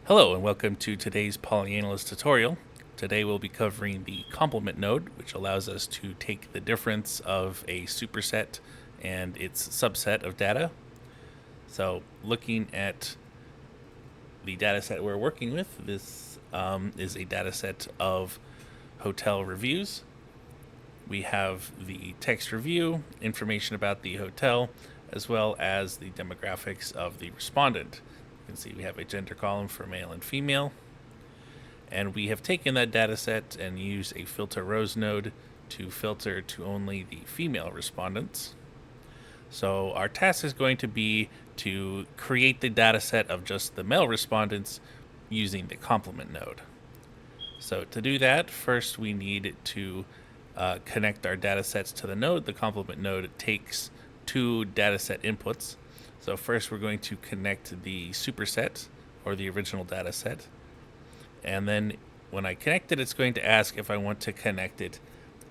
Hello and welcome to today's polyanalyst tutorial. Today we'll be covering the complement node, which allows us to take the difference of a superset and its subset of data. So looking at the data set we're working with, this is a data set of hotel reviews. We have the text review, information about the hotel, as well as the demographics of the respondent. You can see we have a gender column for male and female. And we have taken that data set and used a filter rows node to filter to only the female respondents. So our task is going to be to create the data set of just the male respondents using the complement node. So to do that, first we need to connect our data sets to the node. The complement node takes two data set inputs. So first we're going to connect the superset or the original data set. And then when I connect it, it's going to ask if I want to connect it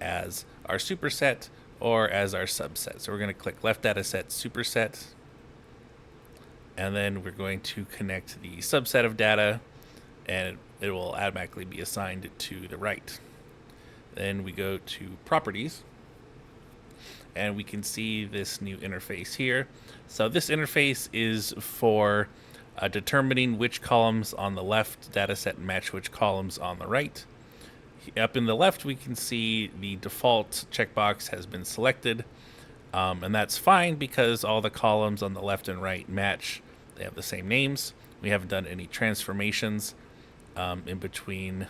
as our superset or as our subset. So we're going to click left data set superset. And then we're going to connect the subset of data, and it will automatically be assigned to the right. Then we go to properties, and we can see this new interface here. So this interface is for determining which columns on the left data set match which columns on the right. Up in the left, we can see the default checkbox has been selected, and that's fine because all the columns on the left and right match. They have the same names. We haven't done any transformations in between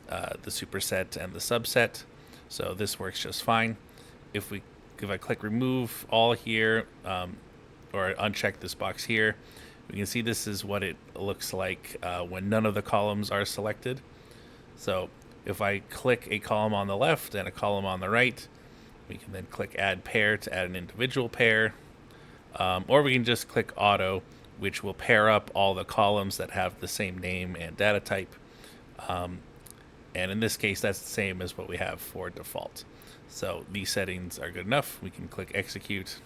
the superset and the subset, so this works just fine. If I click remove all here, or uncheck this box here, we can see this is what it looks like when none of the columns are selected. So if I click a column on the left and a column on the right, we can then click add pair to add an individual pair, or we can just click auto, which will pair up all the columns that have the same name and data type. And in this case, that's the same as what we have for default. So these settings are good enough. We can click execute.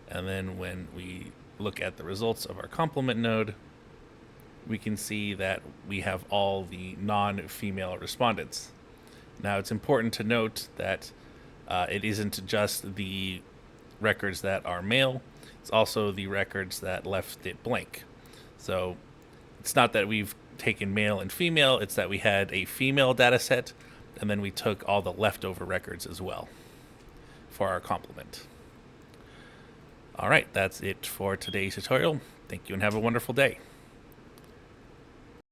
And then when we look at the results of our complement node, we can see that we have all the non-female respondents. Now it's important to note that it isn't just the records that are male, it's also the records that left it blank. So it's not that we've taken male and female, it's that we had a female data set and then we took all the leftover records as well for our complement. All right, that's it for today's tutorial. Thank you and have a wonderful day.